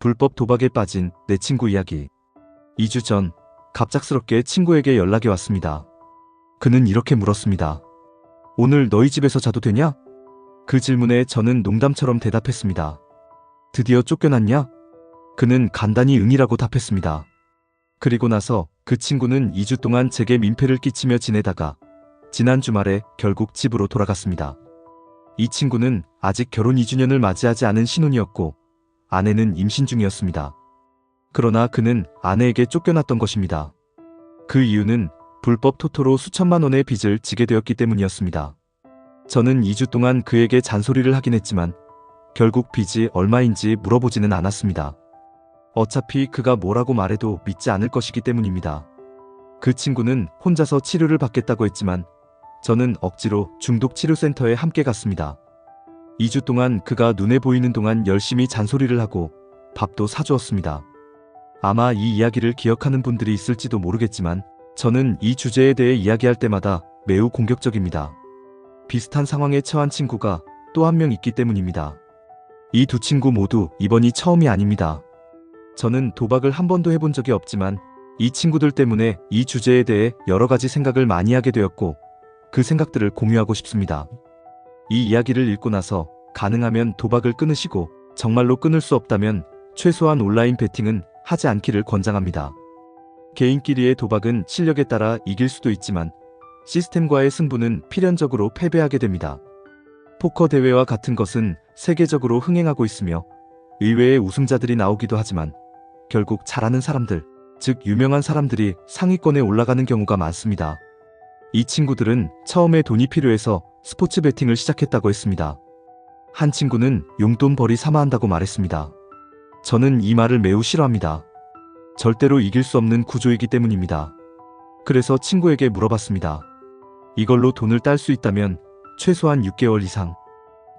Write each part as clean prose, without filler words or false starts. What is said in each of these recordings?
불법 도박에 빠진 내 친구 이야기. 2주 전 갑작스럽게 친구에게 연락이 왔습니다. 그는 이렇게 물었습니다. 오늘 너희 집에서 자도 되냐? 그 질문에 저는 농담처럼 대답했습니다. 드디어 쫓겨났냐? 그는 간단히 응이라고 답했습니다. 그리고 나서 그 친구는 2주 동안 제게 민폐를 끼치며 지내다가 지난 주말에 결국 집으로 돌아갔습니다. 이 친구는 아직 결혼 2주년을 맞이하지 않은 신혼이었고 아내는 임신 중이었습니다. 그러나 그는 아내에게 쫓겨났던 것입니다. 그 이유는 불법 토토로 수천만 원의 빚을 지게 되었기 때문이었습니다. 저는 2주 동안 그에게 잔소리를 하긴 했지만 결국 빚이 얼마인지 물어보지는 않았습니다. 어차피 그가 뭐라고 말해도 믿지 않을 것이기 때문입니다. 그 친구는 혼자서 치료를 받겠다고 했지만 저는 억지로 중독치료센터에 함께 갔습니다. 2주 동안 그가 눈에 보이는 동안 열심히 잔소리를 하고 밥도 사주었습니다. 아마 이 이야기를 기억하는 분들이 있을지도 모르겠지만 저는 이 주제에 대해 이야기할 때마다 매우 공격적입니다. 비슷한 상황에 처한 친구가 또 한 명 있기 때문입니다. 이 두 친구 모두 이번이 처음이 아닙니다. 저는 도박을 한 번도 해본 적이 없지만 이 친구들 때문에 이 주제에 대해 여러 가지 생각을 많이 하게 되었고 그 생각들을 공유하고 싶습니다. 이 이야기를 읽고 나서 가능하면 도박을 끊으시고 정말로 끊을 수 없다면 최소한 온라인 베팅은 하지 않기를 권장합니다. 개인끼리의 도박은 실력에 따라 이길 수도 있지만 시스템과의 승부는 필연적으로 패배하게 됩니다. 포커 대회와 같은 것은 세계적으로 흥행하고 있으며 의외의 우승자들이 나오기도 하지만 결국 잘하는 사람들, 즉 유명한 사람들이 상위권에 올라가는 경우가 많습니다. 이 친구들은 처음에 돈이 필요해서 스포츠 베팅을 시작했다고 했습니다. 한 친구는 용돈 벌이 삼아 한다고 말했습니다. 저는 이 말을 매우 싫어합니다. 절대로 이길 수 없는 구조이기 때문입니다. 그래서 친구에게 물어봤습니다. 이걸로 돈을 딸 수 있다면 최소한 6개월 이상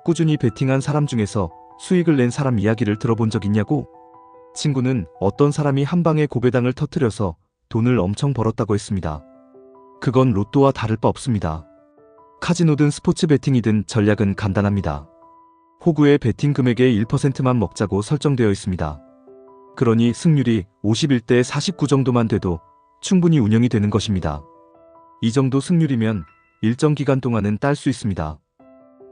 꾸준히 베팅한 사람 중에서 수익을 낸 사람 이야기를 들어본 적 있냐고? 친구는 어떤 사람이 한 방에 고배당을 터뜨려서 돈을 엄청 벌었다고 했습니다. 그건 로또와 다를 바 없습니다. 카지노든 스포츠 베팅이든 전략은 간단합니다. 호구의 베팅 금액의 1%만 먹자고 설정되어 있습니다. 그러니 승률이 51대 49 정도만 돼도 충분히 운영이 되는 것입니다. 이 정도 승률이면 일정 기간 동안은 딸 수 있습니다.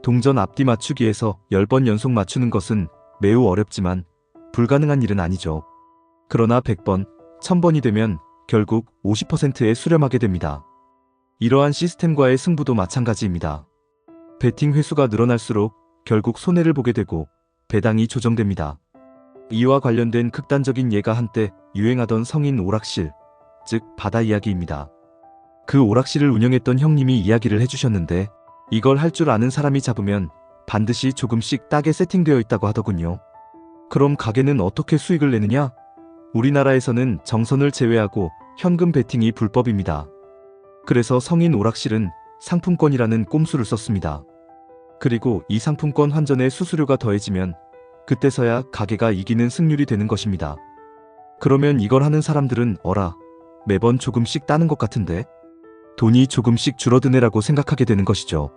동전 앞뒤 맞추기에서 10번 연속 맞추는 것은 매우 어렵지만 불가능한 일은 아니죠. 그러나 100번, 1000번이 되면 결국 50%에 수렴하게 됩니다. 이러한 시스템과의 승부도 마찬가지입니다. 베팅 횟수가 늘어날수록 결국 손해를 보게 되고 배당이 조정됩니다. 이와 관련된 극단적인 예가 한때 유행하던 성인 오락실, 즉 바다 이야기입니다. 그 오락실을 운영했던 형님이 이야기를 해주셨는데 이걸 할 줄 아는 사람이 잡으면 반드시 조금씩 따게 세팅되어 있다고 하더군요. 그럼 가게는 어떻게 수익을 내느냐? 우리나라에서는 정선을 제외하고 현금 베팅이 불법입니다. 그래서 성인 오락실은 상품권이라는 꼼수를 썼습니다. 그리고 이 상품권 환전에 수수료가 더해지면 그때서야 가게가 이기는 승률이 되는 것입니다. 그러면 이걸 하는 사람들은 어라, 매번 조금씩 따는 것 같은데? 돈이 조금씩 줄어드네라고 생각하게 되는 것이죠.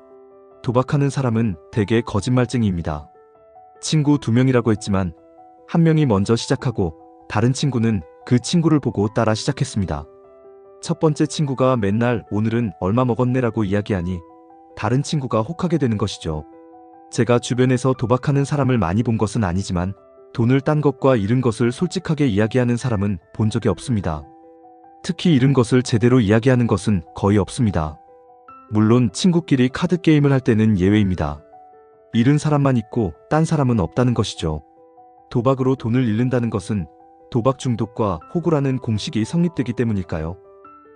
도박하는 사람은 대개 거짓말쟁이입니다. 친구 2명이라고 했지만 한 명이 먼저 시작하고 다른 친구는 그 친구를 보고 따라 시작했습니다. 첫 번째 친구가 맨날 오늘은 얼마 먹었네라고 이야기하니 다른 친구가 혹하게 되는 것이죠. 제가 주변에서 도박하는 사람을 많이 본 것은 아니지만 돈을 딴 것과 잃은 것을 솔직하게 이야기하는 사람은 본 적이 없습니다. 특히 잃은 것을 제대로 이야기하는 것은 거의 없습니다. 물론 친구끼리 카드 게임을 할 때는 예외입니다. 잃은 사람만 있고 딴 사람은 없다는 것이죠. 도박으로 돈을 잃는다는 것은 도박 중독과 호구라는 공식이 성립되기 때문일까요?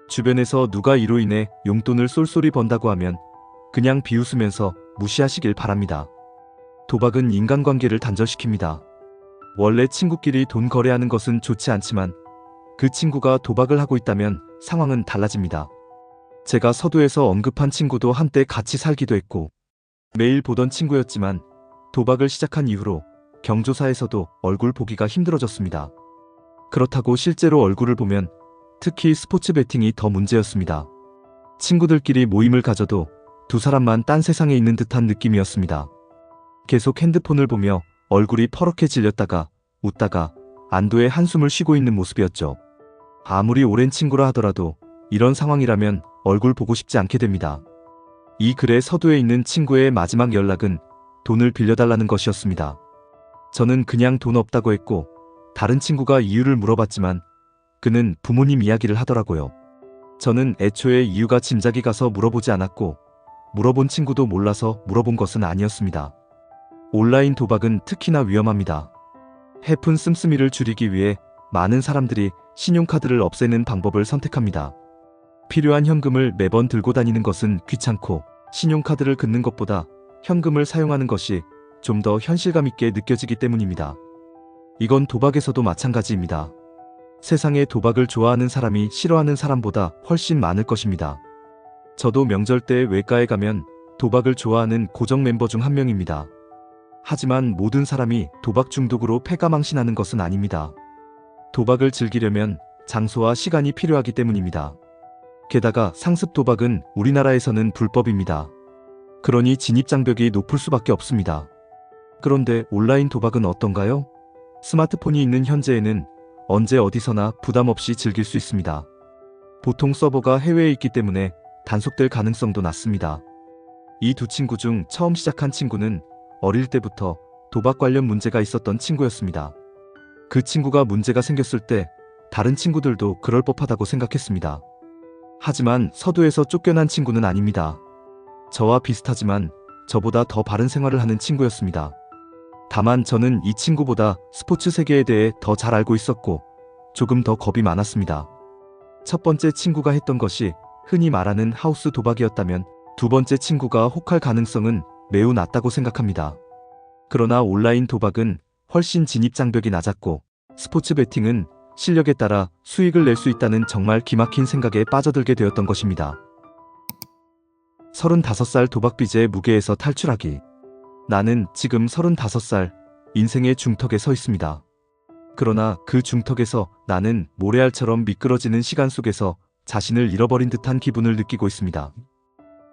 주변에서 누가 이로 인해 용돈을 쏠쏠이 번다고 하면 그냥 비웃으면서 무시하시길 바랍니다. 도박은 인간관계를 단절시킵니다. 원래 친구끼리 돈 거래하는 것은 좋지 않지만 그 친구가 도박을 하고 있다면 상황은 달라집니다. 제가 서두에서 언급한 친구도 한때 같이 살기도 했고 매일 보던 친구였지만 도박을 시작한 이후로 경조사에서도 얼굴 보기가 힘들어졌습니다. 그렇다고 실제로 얼굴을 보면 특히 스포츠 베팅이 더 문제였습니다. 친구들끼리 모임을 가져도 두 사람만 딴 세상에 있는 듯한 느낌이었습니다. 계속 핸드폰을 보며 얼굴이 퍼렇게 질렸다가 웃다가 안도의 한숨을 쉬고 있는 모습이었죠. 아무리 오랜 친구라 하더라도 이런 상황이라면 얼굴 보고 싶지 않게 됩니다. 이 글의 서두에 있는 친구의 마지막 연락은 돈을 빌려달라는 것이었습니다. 저는 그냥 돈 없다고 했고 다른 친구가 이유를 물어봤지만 그는 부모님 이야기를 하더라고요. 저는 애초에 이유가 짐작이 가서 물어보지 않았고 물어본 친구도 몰라서 물어본 것은 아니었습니다. 온라인 도박은 특히나 위험합니다. 해픈 씀씀이를 줄이기 위해 많은 사람들이 신용카드를 없애는 방법을 선택합니다. 필요한 현금을 매번 들고 다니는 것은 귀찮고 신용카드를 긋는 것보다 현금을 사용하는 것이 좀 더 현실감 있게 느껴지기 때문입니다. 이건 도박에서도 마찬가지입니다. 세상에 도박을 좋아하는 사람이 싫어하는 사람보다 훨씬 많을 것입니다. 저도 명절 때 외가에 가면 도박을 좋아하는 고정 멤버 중 한 명입니다. 하지만 모든 사람이 도박 중독으로 패가망신하는 것은 아닙니다. 도박을 즐기려면 장소와 시간이 필요하기 때문입니다. 게다가 상습 도박은 우리나라에서는 불법입니다. 그러니 진입장벽이 높을 수밖에 없습니다. 그런데 온라인 도박은 어떤가요? 스마트폰이 있는 현재에는 언제 어디서나 부담 없이 즐길 수 있습니다. 보통 서버가 해외에 있기 때문에 단속될 가능성도 낮습니다. 이 두 친구 중 처음 시작한 친구는 어릴 때부터 도박 관련 문제가 있었던 친구였습니다. 그 친구가 문제가 생겼을 때 다른 친구들도 그럴 법하다고 생각했습니다. 하지만 서두에서 쫓겨난 친구는 아닙니다. 저와 비슷하지만 저보다 더 바른 생활을 하는 친구였습니다. 다만 저는 이 친구보다 스포츠 세계에 대해 더 잘 알고 있었고 조금 더 겁이 많았습니다. 첫 번째 친구가 했던 것이 흔히 말하는 하우스 도박이었다면 두 번째 친구가 혹할 가능성은 매우 낮다고 생각합니다. 그러나 온라인 도박은 훨씬 진입장벽이 낮았고 스포츠 베팅은 실력에 따라 수익을 낼 수 있다는 정말 기막힌 생각에 빠져들게 되었던 것입니다. 35살 도박 빚의 무게에서 탈출하기. 나는 지금 35살, 인생의 중턱에 서 있습니다. 그러나 그 중턱에서 나는 모래알처럼 미끄러지는 시간 속에서 자신을 잃어버린 듯한 기분을 느끼고 있습니다.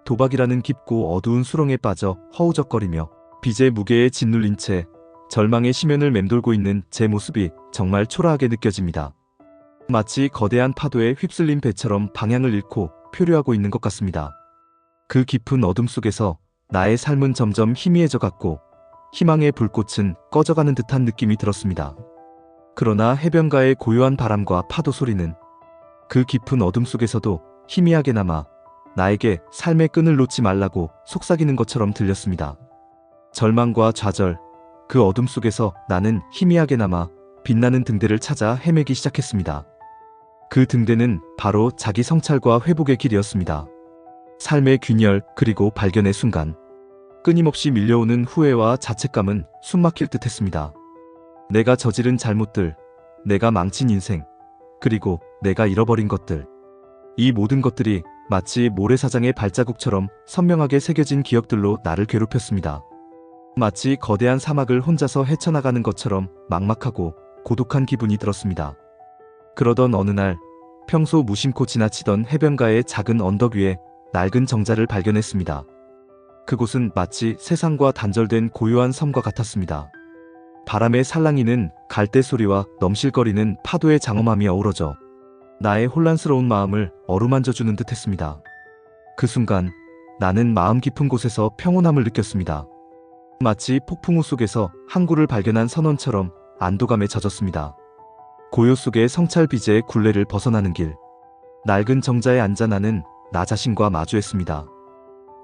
도박이라는 깊고 어두운 수렁에 빠져 허우적거리며 빚의 무게에 짓눌린 채 절망의 심연을 맴돌고 있는 제 모습이 정말 초라하게 느껴집니다. 마치 거대한 파도에 휩쓸린 배처럼 방향을 잃고 표류하고 있는 것 같습니다. 그 깊은 어둠 속에서 나의 삶은 점점 희미해져 갔고 희망의 불꽃은 꺼져가는 듯한 느낌이 들었습니다. 그러나 해변가의 고요한 바람과 파도 소리는 그 깊은 어둠 속에서도 희미하게 남아 나에게 삶의 끈을 놓지 말라고 속삭이는 것처럼 들렸습니다. 절망과 좌절, 그 어둠 속에서 나는 희미하게 남아 빛나는 등대를 찾아 헤매기 시작했습니다. 그 등대는 바로 자기 성찰과 회복의 길이었습니다. 삶의 균열 그리고 발견의 순간, 끊임없이 밀려오는 후회와 자책감은 숨막힐 듯 했습니다. 내가 저지른 잘못들, 내가 망친 인생, 그리고 내가 잃어버린 것들. 이 모든 것들이 마치 모래사장의 발자국처럼 선명하게 새겨진 기억들로 나를 괴롭혔습니다. 마치 거대한 사막을 혼자서 헤쳐나가는 것처럼 막막하고 고독한 기분이 들었습니다. 그러던 어느 날, 평소 무심코 지나치던 해변가의 작은 언덕 위에 낡은 정자를 발견했습니다. 그곳은 마치 세상과 단절된 고요한 섬과 같았습니다. 바람에 살랑이는 갈대 소리와 넘실거리는 파도의 장엄함이 어우러져 나의 혼란스러운 마음을 어루만져주는 듯 했습니다. 그 순간 나는 마음 깊은 곳에서 평온함을 느꼈습니다. 마치 폭풍우 속에서 항구를 발견한 선원처럼 안도감에 젖었습니다. 고요 속의 성찰 빚의 굴레를 벗어나는 길. 낡은 정자에 앉아 나는 나 자신과 마주했습니다.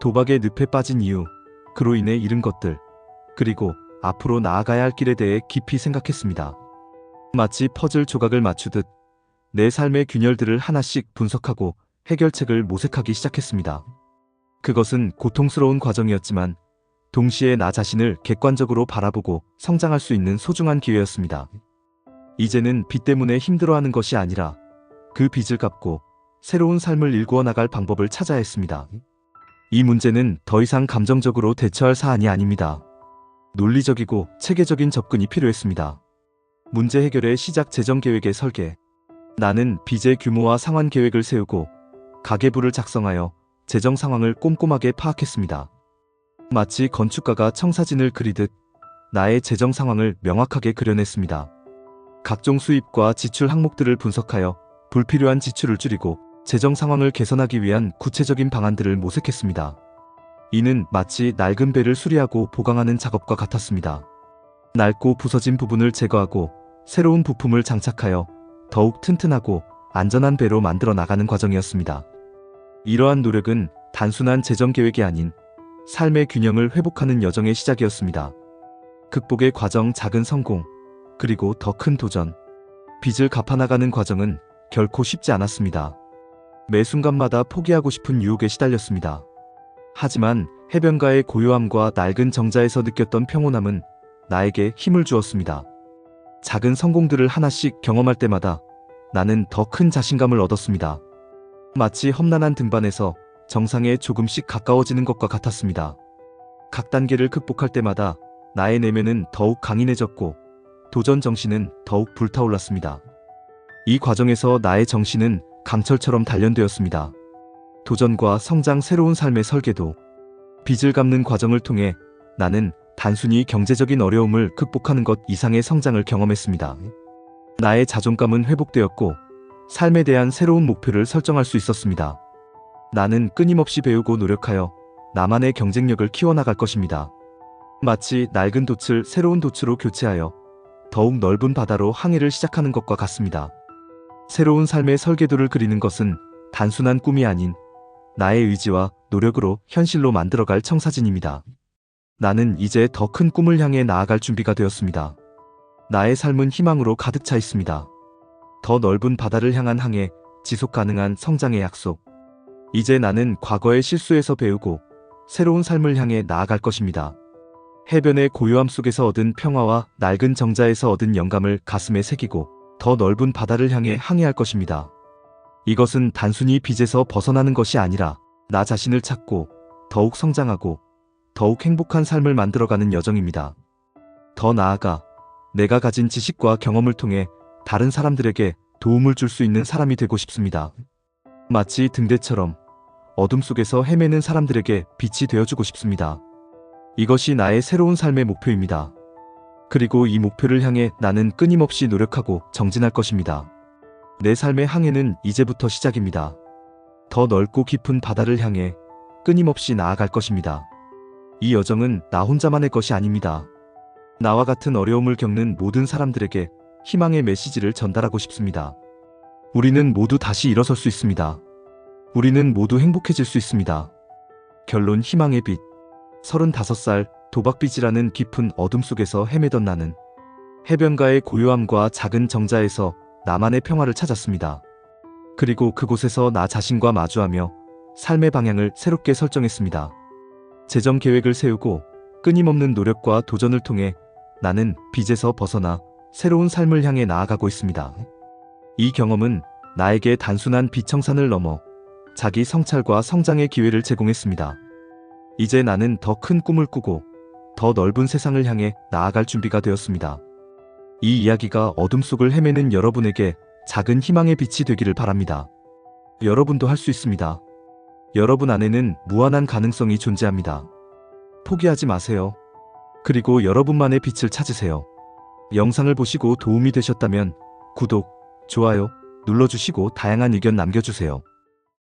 도박의 늪에 빠진 이유, 그로 인해 잃은 것들, 그리고 앞으로 나아가야 할 길에 대해 깊이 생각했습니다. 마치 퍼즐 조각을 맞추듯 내 삶의 균열들을 하나씩 분석하고 해결책을 모색하기 시작했습니다. 그것은 고통스러운 과정이었지만 동시에 나 자신을 객관적으로 바라보고 성장할 수 있는 소중한 기회였습니다. 이제는 빚 때문에 힘들어하는 것이 아니라 그 빚을 갚고 새로운 삶을 일구어 나갈 방법을 찾아야 했습니다. 이 문제는 더 이상 감정적으로 대처할 사안이 아닙니다. 논리적이고 체계적인 접근이 필요했습니다. 문제 해결의 시작 재정 계획의 설계. 나는 빚의 규모와 상환 계획을 세우고 가계부를 작성하여 재정 상황을 꼼꼼하게 파악했습니다. 마치 건축가가 청사진을 그리듯 나의 재정 상황을 명확하게 그려냈습니다. 각종 수입과 지출 항목들을 분석하여 불필요한 지출을 줄이고 재정 상황을 개선하기 위한 구체적인 방안들을 모색했습니다. 이는 마치 낡은 배를 수리하고 보강하는 작업과 같았습니다. 낡고 부서진 부분을 제거하고 새로운 부품을 장착하여 더욱 튼튼하고 안전한 배로 만들어 나가는 과정이었습니다. 이러한 노력은 단순한 재정 계획이 아닌 삶의 균형을 회복하는 여정의 시작이었습니다. 극복의 과정, 작은 성공, 그리고 더 큰 도전. 빚을 갚아나가는 과정은 결코 쉽지 않았습니다. 매 순간마다 포기하고 싶은 유혹에 시달렸습니다. 하지만 해변가의 고요함과 낡은 정자에서 느꼈던 평온함은 나에게 힘을 주었습니다. 작은 성공들을 하나씩 경험할 때마다 나는 더 큰 자신감을 얻었습니다. 마치 험난한 등반에서 정상에 조금씩 가까워지는 것과 같았습니다. 각 단계를 극복할 때마다 나의 내면은 더욱 강인해졌고 도전 정신은 더욱 불타올랐습니다. 이 과정에서 나의 정신은 강철처럼 단련되었습니다. 도전과 성장, 새로운 삶의 설계도. 빚을 갚는 과정을 통해 나는 단순히 경제적인 어려움을 극복하는 것 이상의 성장을 경험했습니다. 나의 자존감은 회복되었고 삶에 대한 새로운 목표를 설정할 수 있었습니다. 나는 끊임없이 배우고 노력하여 나만의 경쟁력을 키워나갈 것입니다. 마치 낡은 돛을 새로운 돛으로 교체하여 더욱 넓은 바다로 항해를 시작하는 것과 같습니다. 새로운 삶의 설계도를 그리는 것은 단순한 꿈이 아닌 나의 의지와 노력으로 현실로 만들어갈 청사진입니다. 나는 이제 더 큰 꿈을 향해 나아갈 준비가 되었습니다. 나의 삶은 희망으로 가득 차 있습니다. 더 넓은 바다를 향한 항해, 지속 가능한 성장의 약속. 이제 나는 과거의 실수에서 배우고 새로운 삶을 향해 나아갈 것입니다. 해변의 고요함 속에서 얻은 평화와 낡은 정자에서 얻은 영감을 가슴에 새기고 더 넓은 바다를 향해 항해할 것입니다. 이것은 단순히 빚에서 벗어나는 것이 아니라 나 자신을 찾고 더욱 성장하고 더욱 행복한 삶을 만들어가는 여정입니다. 더 나아가 내가 가진 지식과 경험을 통해 다른 사람들에게 도움을 줄 수 있는 사람이 되고 싶습니다. 마치 등대처럼 어둠 속에서 헤매는 사람들에게 빛이 되어주고 싶습니다. 이것이 나의 새로운 삶의 목표입니다. 그리고 이 목표를 향해 나는 끊임없이 노력하고 정진할 것입니다. 내 삶의 항해는 이제부터 시작입니다. 더 넓고 깊은 바다를 향해 끊임없이 나아갈 것입니다. 이 여정은 나 혼자만의 것이 아닙니다. 나와 같은 어려움을 겪는 모든 사람들에게 희망의 메시지를 전달하고 싶습니다. 우리는 모두 다시 일어설 수 있습니다. 우리는 모두 행복해질 수 있습니다. 결론, 희망의 빛. 35살, 도박빚이라는 깊은 어둠 속에서 헤매던 나는 해변가의 고요함과 작은 정자에서 나만의 평화를 찾았습니다. 그리고 그곳에서 나 자신과 마주하며 삶의 방향을 새롭게 설정했습니다. 재정 계획을 세우고 끊임없는 노력과 도전을 통해 나는 빚에서 벗어나 새로운 삶을 향해 나아가고 있습니다. 이 경험은 나에게 단순한 빚 청산을 넘어 자기 성찰과 성장의 기회를 제공했습니다. 이제 나는 더 큰 꿈을 꾸고 더 넓은 세상을 향해 나아갈 준비가 되었습니다. 이 이야기가 어둠 속을 헤매는 여러분에게 작은 희망의 빛이 되기를 바랍니다. 여러분도 할 수 있습니다. 여러분 안에는 무한한 가능성이 존재합니다. 포기하지 마세요. 그리고 여러분만의 빛을 찾으세요. 영상을 보시고 도움이 되셨다면 구독, 좋아요 눌러주시고 다양한 의견 남겨주세요.